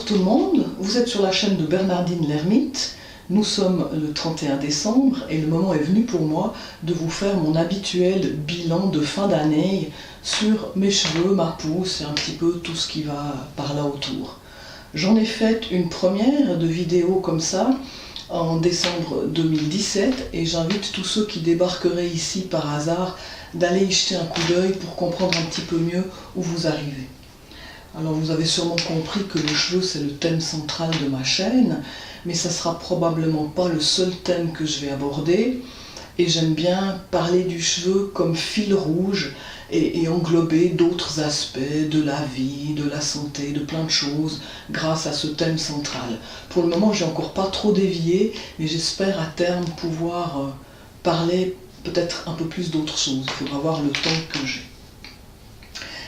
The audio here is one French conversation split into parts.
Bonjour tout le monde, vous êtes sur la chaîne de Bernardine l'Ermite. Nous sommes le 31 décembre et le moment est venu pour moi de vous faire mon habituel bilan de fin d'année sur mes cheveux, ma pousse et un petit peu tout ce qui va par là autour. J'en ai fait une première de vidéo comme ça en décembre 2017 et j'invite tous ceux qui débarqueraient ici par hasard d'aller y jeter un coup d'œil pour comprendre un petit peu mieux où vous arrivez. Alors vous avez sûrement compris que le cheveu c'est le thème central de ma chaîne, mais ça sera probablement pas le seul thème que je vais aborder. Et j'aime bien parler du cheveu comme fil rouge et englober d'autres aspects de la vie, de la santé, de plein de choses grâce à ce thème central. Pour le moment j'ai encore pas trop dévié, mais j'espère à terme pouvoir parler peut-être un peu plus d'autres choses. Il faudra voir le temps que j'ai.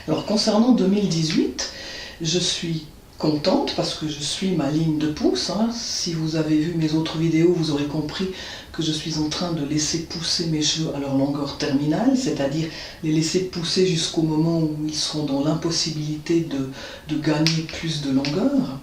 Alors concernant 2018, je suis contente parce que je suis ma ligne de pouce. Si vous avez vu mes autres vidéos, vous aurez compris que je suis en train de laisser pousser mes cheveux à leur longueur terminale, c'est-à-dire les laisser pousser jusqu'au moment où ils seront dans l'impossibilité de gagner plus de longueur.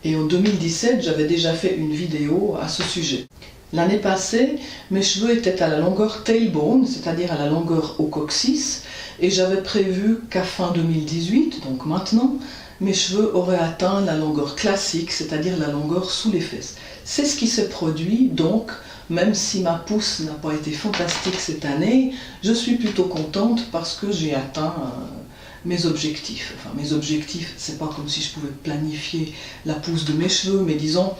Et en 2017, j'avais déjà fait une vidéo à ce sujet. L'année passée, mes cheveux étaient à la longueur tailbone, c'est-à-dire à la longueur au coccyx, et j'avais prévu qu'à fin 2018, donc maintenant, mes cheveux auraient atteint la longueur classique, c'est-à-dire la longueur sous les fesses. C'est ce qui s'est produit, donc même si ma pousse n'a pas été fantastique cette année, je suis plutôt contente parce que j'ai atteint mes objectifs. Enfin, mes objectifs, c'est pas comme si je pouvais planifier la pousse de mes cheveux, mais disons,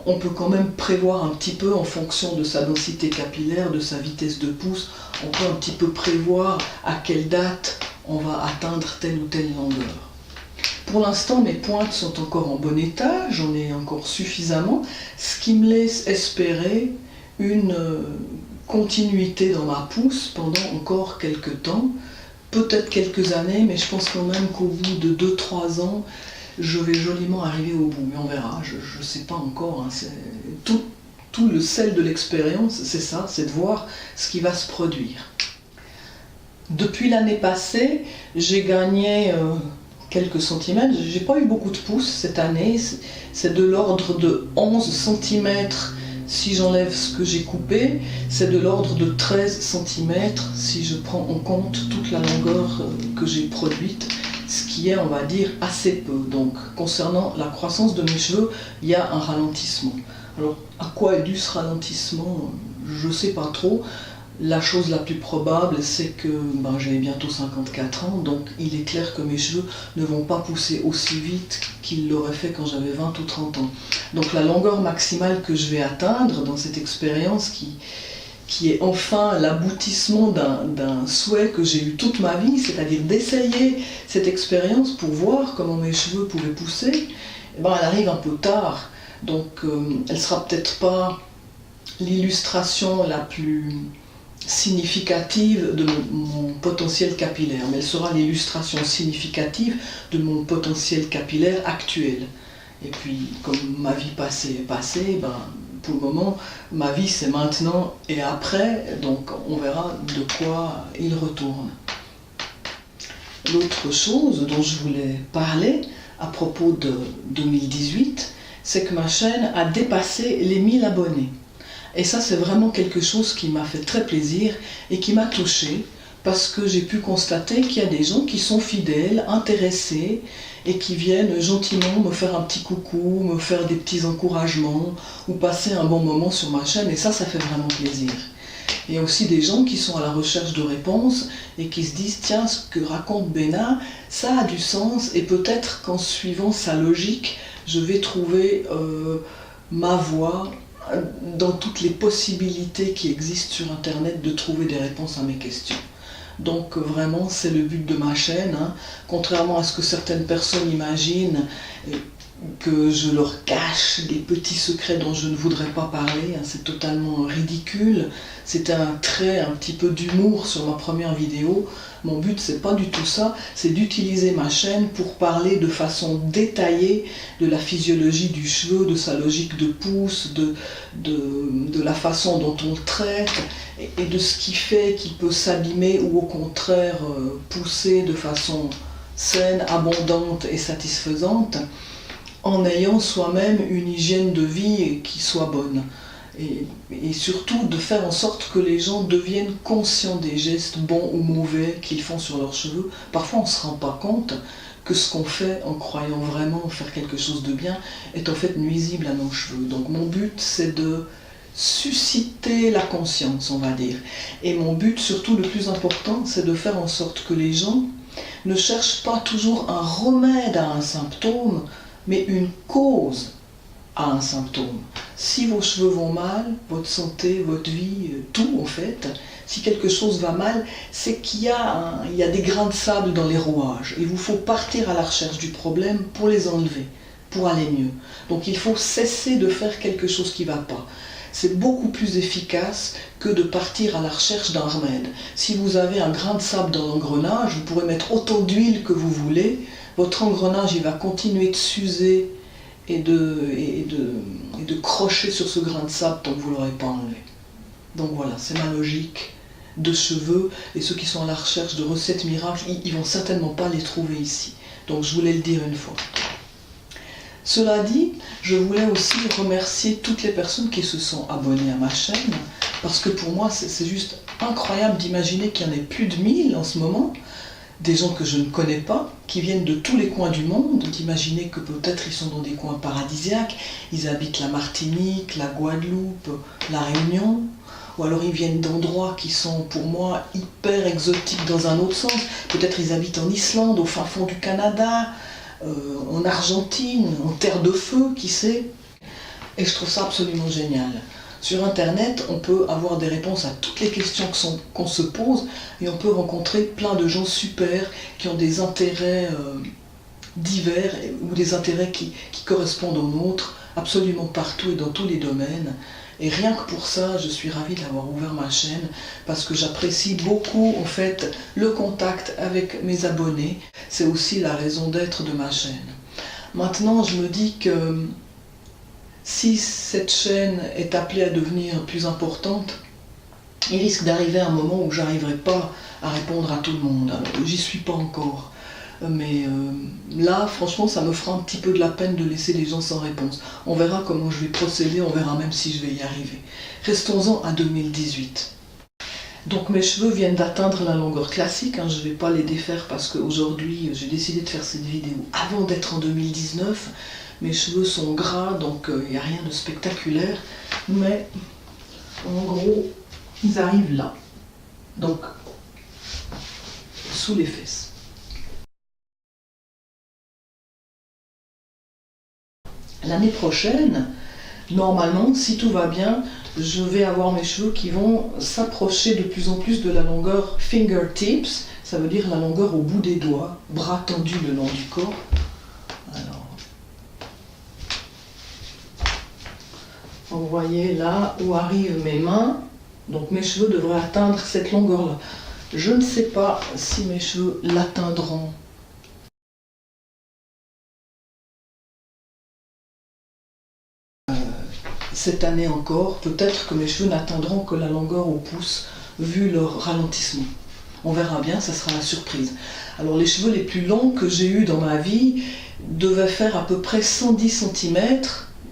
on peut quand même prévoir un petit peu en fonction de sa densité capillaire, de sa vitesse de pousse, on peut un petit peu prévoir à quelle date on va atteindre telle ou telle longueur. Pour l'instant, mes pointes sont encore en bon état, j'en ai encore suffisamment, ce qui me laisse espérer une continuité dans ma pousse pendant encore quelques temps, peut-être quelques années, mais je pense quand même qu'au bout de 2-3 ans, je vais joliment arriver au bout, mais on verra, je ne sais pas encore. Tout le sel de l'expérience, c'est ça, c'est de voir ce qui va se produire. Depuis l'année passée, j'ai gagné quelques centimètres, j'ai pas eu beaucoup de pouces cette année, c'est de l'ordre de 11 cm si j'enlève ce que j'ai coupé, c'est de l'ordre de 13 cm si je prends en compte toute la longueur que j'ai produite, ce qui est, on va dire, assez peu. Donc, concernant la croissance de mes cheveux, il y a un ralentissement. Alors, à quoi est dû ce ralentissement? Je ne sais pas trop. La chose la plus probable, c'est que j'ai bientôt 54 ans, donc il est clair que mes cheveux ne vont pas pousser aussi vite qu'ils l'auraient fait quand j'avais 20 ou 30 ans. Donc, la longueur maximale que je vais atteindre dans cette expérience qui est enfin l'aboutissement d'un souhait que j'ai eu toute ma vie, c'est-à-dire d'essayer cette expérience pour voir comment mes cheveux pouvaient pousser, elle arrive un peu tard. Donc elle ne sera peut-être pas l'illustration la plus significative de mon potentiel capillaire, mais elle sera l'illustration significative de mon potentiel capillaire actuel. Et puis, comme ma vie passée est passée, pour le moment, ma vie c'est maintenant et après, donc on verra de quoi il retourne. L'autre chose dont je voulais parler à propos de 2018, c'est que ma chaîne a dépassé les 1000 abonnés. Et ça c'est vraiment quelque chose qui m'a fait très plaisir et qui m'a touchée, parce que j'ai pu constater qu'il y a des gens qui sont fidèles, intéressés, et qui viennent gentiment me faire un petit coucou, me faire des petits encouragements, ou passer un bon moment sur ma chaîne, et ça fait vraiment plaisir. Il y a aussi des gens qui sont à la recherche de réponses, et qui se disent, tiens, ce que raconte Béna, ça a du sens, et peut-être qu'en suivant sa logique, je vais trouver ma voie dans toutes les possibilités qui existent sur Internet de trouver des réponses à mes questions. Donc vraiment c'est le but de ma chaîne, contrairement à ce que certaines personnes imaginent, que je leur cache des petits secrets dont je ne voudrais pas parler, c'est totalement ridicule. C'était un trait, un petit peu d'humour sur ma première vidéo. Mon but c'est pas du tout ça, c'est d'utiliser ma chaîne pour parler de façon détaillée de la physiologie du cheveu, de sa logique de pousse, de la façon dont on le traite, et de ce qui fait qu'il peut s'abîmer ou au contraire pousser de façon saine, abondante et satisfaisante, en ayant soi-même une hygiène de vie qui soit bonne. Et surtout de faire en sorte que les gens deviennent conscients des gestes bons ou mauvais qu'ils font sur leurs cheveux. Parfois on ne se rend pas compte que ce qu'on fait en croyant vraiment faire quelque chose de bien est en fait nuisible à nos cheveux. Donc mon but c'est de susciter la conscience, on va dire. Et mon but surtout le plus important c'est de faire en sorte que les gens ne cherchent pas toujours un remède à un symptôme, mais une cause à un symptôme. Si vos cheveux vont mal, votre santé, votre vie, tout en fait, si quelque chose va mal, c'est qu'il y a des grains de sable dans les rouages. Il vous faut partir à la recherche du problème pour les enlever, pour aller mieux. Donc il faut cesser de faire quelque chose qui ne va pas. C'est beaucoup plus efficace que de partir à la recherche d'un remède. Si vous avez un grain de sable dans l'engrenage, vous pourrez mettre autant d'huile que vous voulez, votre engrenage il va continuer de s'user et de crocher sur ce grain de sable tant que vous ne l'aurez pas enlevé. Donc voilà, c'est ma logique de cheveux, et ceux qui sont à la recherche de recettes miracles, ils ne vont certainement pas les trouver ici. Donc je voulais le dire une fois. Cela dit, je voulais aussi remercier toutes les personnes qui se sont abonnées à ma chaîne, parce que pour moi c'est juste incroyable d'imaginer qu'il y en ait plus de 1000 en ce moment, des gens que je ne connais pas, qui viennent de tous les coins du monde, d'imaginer que peut-être ils sont dans des coins paradisiaques, ils habitent la Martinique, la Guadeloupe, la Réunion, ou alors ils viennent d'endroits qui sont pour moi hyper exotiques dans un autre sens, peut-être ils habitent en Islande, au fin fond du Canada, en Argentine, en terre de feu, qui sait, et je trouve ça absolument génial. Sur Internet, on peut avoir des réponses à toutes les questions qu'on se pose, et on peut rencontrer plein de gens super qui ont des intérêts divers ou des intérêts qui correspondent aux nôtres absolument partout et dans tous les domaines. Et rien que pour ça, je suis ravie d'avoir ouvert ma chaîne parce que j'apprécie beaucoup en fait le contact avec mes abonnés. C'est aussi la raison d'être de ma chaîne. Maintenant, je me dis que si cette chaîne est appelée à devenir plus importante, il risque d'arriver un moment où j'arriverai pas à répondre à tout le monde. J'y suis pas encore. Mais là, franchement, ça me fera un petit peu de la peine de laisser les gens sans réponse. On verra comment je vais procéder, on verra même si je vais y arriver. Restons-en à 2018. Donc mes cheveux viennent d'atteindre la longueur classique, je ne vais pas les défaire parce qu'aujourd'hui j'ai décidé de faire cette vidéo avant d'être en 2019. Mes cheveux sont gras, donc il n'y a rien de spectaculaire, mais en gros, ils arrivent là, donc sous les fesses. L'année prochaine, normalement, si tout va bien, je vais avoir mes cheveux qui vont s'approcher de plus en plus de la longueur fingertips, ça veut dire la longueur au bout des doigts, bras tendus le long du corps. Alors, vous voyez là où arrivent mes mains, donc mes cheveux devraient atteindre cette longueur-là. Je ne sais pas si mes cheveux l'atteindront cette année encore. Peut-être que mes cheveux n'atteindront que la longueur au pouce, vu leur ralentissement. On verra bien, ça sera la surprise. Alors les cheveux les plus longs que j'ai eus dans ma vie devaient faire à peu près 110 cm,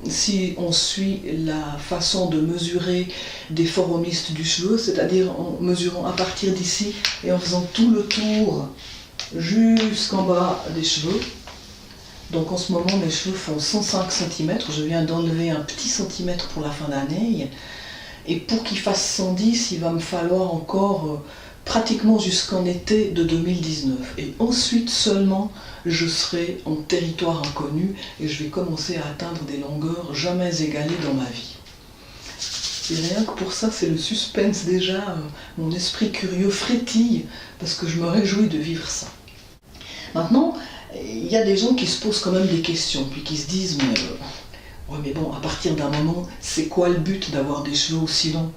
si on suit la façon de mesurer des foromistes du cheveu, c'est-à-dire en mesurant à partir d'ici et en faisant tout le tour jusqu'en bas des cheveux. Donc en ce moment mes cheveux font 105 cm, je viens d'enlever un petit centimètre pour la fin d'année, et pour qu'ils fassent 110, il va me falloir encore pratiquement jusqu'en été de 2019. Et ensuite seulement, je serai en territoire inconnu et je vais commencer à atteindre des longueurs jamais égalées dans ma vie. Et rien que pour ça, c'est le suspense déjà, mon esprit curieux frétille parce que je me réjouis de vivre ça. Maintenant, il y a des gens qui se posent quand même des questions, puis qui se disent ouais, mais bon, à partir d'un moment, c'est quoi le but d'avoir des cheveux aussi longs?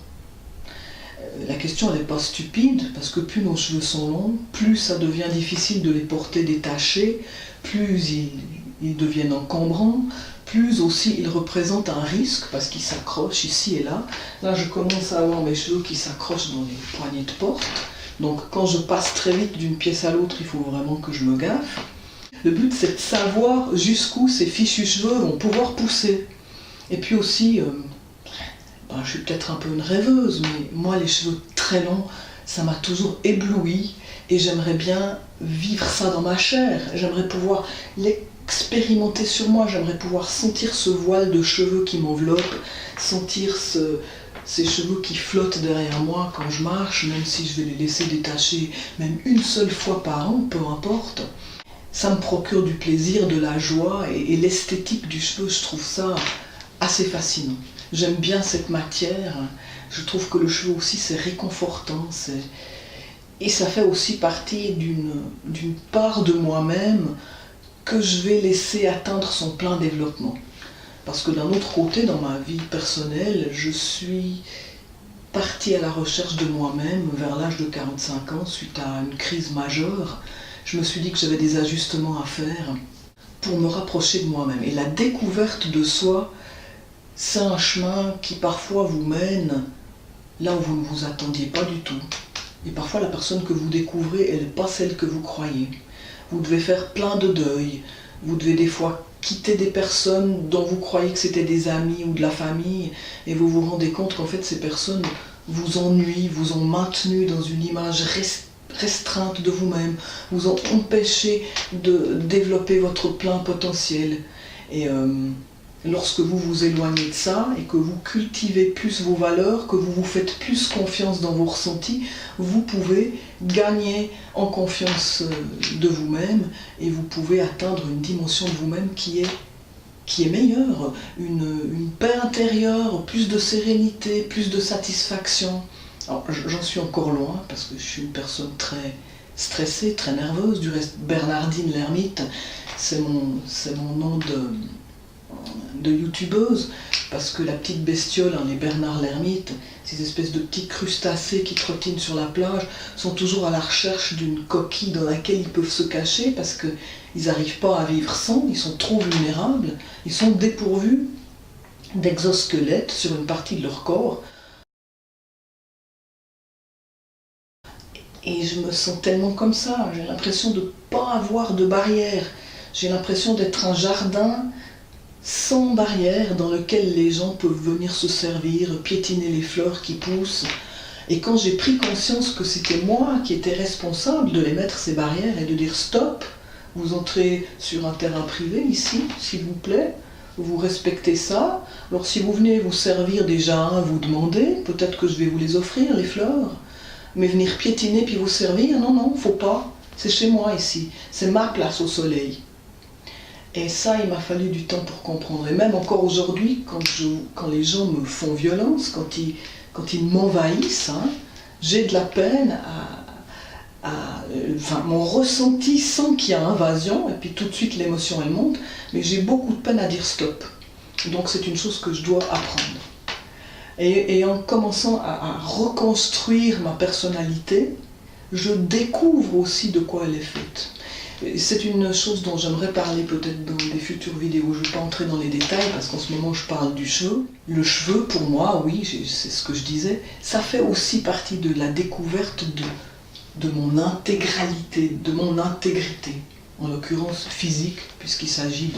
La question elle n'est pas stupide, parce que plus nos cheveux sont longs, plus ça devient difficile de les porter détachés, plus ils deviennent encombrants, plus aussi ils représentent un risque, parce qu'ils s'accrochent ici et là. Là je commence à avoir mes cheveux qui s'accrochent dans les poignées de porte, Donc quand je passe très vite d'une pièce à l'autre, il faut vraiment que je me gaffe. Le but, c'est de savoir jusqu'où ces fichus cheveux vont pouvoir pousser. Et puis aussi, je suis peut-être un peu une rêveuse, mais moi, les cheveux très longs, ça m'a toujours ébloui. Et j'aimerais bien vivre ça dans ma chair. J'aimerais pouvoir l'expérimenter sur moi. J'aimerais pouvoir sentir ce voile de cheveux qui m'enveloppe, sentir ces cheveux qui flottent derrière moi quand je marche, même si je vais les laisser détacher même une seule fois par an, peu importe. Ça me procure du plaisir, de la joie et l'esthétique du cheveu, je trouve ça assez fascinant. J'aime bien cette matière. Je trouve que le cheveu aussi, c'est réconfortant. Et ça fait aussi partie d'une part de moi-même que je vais laisser atteindre son plein développement. Parce que d'un autre côté, dans ma vie personnelle, je suis partie à la recherche de moi-même vers l'âge de 45 ans, suite à une crise majeure. Je me suis dit que j'avais des ajustements à faire pour me rapprocher de moi-même. Et la découverte de soi, c'est un chemin qui parfois vous mène là où vous ne vous attendiez pas du tout. Et parfois la personne que vous découvrez, elle n'est pas celle que vous croyez. Vous devez faire plein de deuil. Vous devez des fois quitter des personnes dont vous croyez que c'était des amis ou de la famille, et vous vous rendez compte qu'en fait ces personnes vous ennuient, vous ont maintenu dans une image restreinte de vous-même, vous ont empêché de développer votre plein potentiel. Et lorsque vous vous éloignez de ça et que vous cultivez plus vos valeurs, que vous vous faites plus confiance dans vos ressentis, vous pouvez gagner en confiance de vous-même et vous pouvez atteindre une dimension de vous-même qui est meilleure, une paix intérieure, plus de sérénité, plus de satisfaction. Alors j'en suis encore loin parce que je suis une personne très stressée, très nerveuse. Du reste, Bernardine l'ermite, c'est mon nom de youtubeuse, parce que la petite bestiole, les Bernard l'ermite, ces espèces de petits crustacés qui trottinent sur la plage, sont toujours à la recherche d'une coquille dans laquelle ils peuvent se cacher, parce qu'ils n'arrivent pas à vivre sans, ils sont trop vulnérables, ils sont dépourvus d'exosquelettes sur une partie de leur corps. Et je me sens tellement comme ça, j'ai l'impression de ne pas avoir de barrière, j'ai l'impression d'être un jardin sans barrière dans lequel les gens peuvent venir se servir, piétiner les fleurs qui poussent. Et quand j'ai pris conscience que c'était moi qui étais responsable de les mettre ces barrières et de dire stop, vous entrez sur un terrain privé ici, s'il vous plaît, vous respectez ça. Alors si vous venez vous servir déjà, vous demandez, peut-être que je vais vous les offrir, les fleurs. Mais venir piétiner puis vous servir, non, faut pas. C'est chez moi ici, c'est ma place au soleil. Et ça, il m'a fallu du temps pour comprendre. Et même encore aujourd'hui, quand les gens me font violence, quand ils m'envahissent, j'ai de la peine mon ressenti sent qu'il y a invasion, et puis tout de suite l'émotion elle monte, mais j'ai beaucoup de peine à dire stop. Donc c'est une chose que je dois apprendre. Et en commençant à reconstruire ma personnalité, je découvre aussi de quoi elle est faite. C'est une chose dont j'aimerais parler peut-être dans des futures vidéos. Je ne vais pas entrer dans les détails parce qu'en ce moment je parle du cheveu. Le cheveu, pour moi, oui, c'est ce que je disais, ça fait aussi partie de la découverte de mon intégralité, de mon intégrité. En l'occurrence physique, puisqu'il s'agit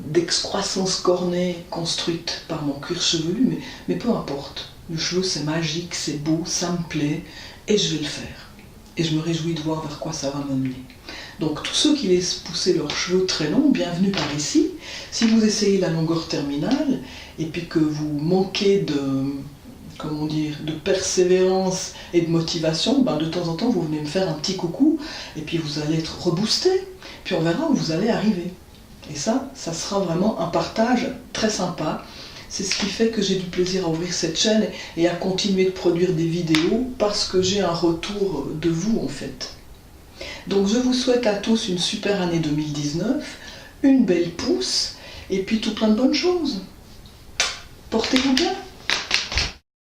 d'excroissance cornée construite par mon cuir chevelu, mais peu importe. Le cheveu, c'est magique, c'est beau, ça me plaît, et je vais le faire. Et je me réjouis de voir vers quoi ça va m'emmener. Donc tous ceux qui laissent pousser leurs cheveux très longs, bienvenue par ici. Si vous essayez la longueur terminale, et puis que vous manquez de persévérance et de motivation, de temps en temps vous venez me faire un petit coucou, et puis vous allez être reboosté, puis on verra où vous allez arriver. Et ça sera vraiment un partage très sympa. C'est ce qui fait que j'ai du plaisir à ouvrir cette chaîne et à continuer de produire des vidéos parce que j'ai un retour de vous en fait. Donc je vous souhaite à tous une super année 2019, une belle pousse et puis tout plein de bonnes choses. Portez-vous bien.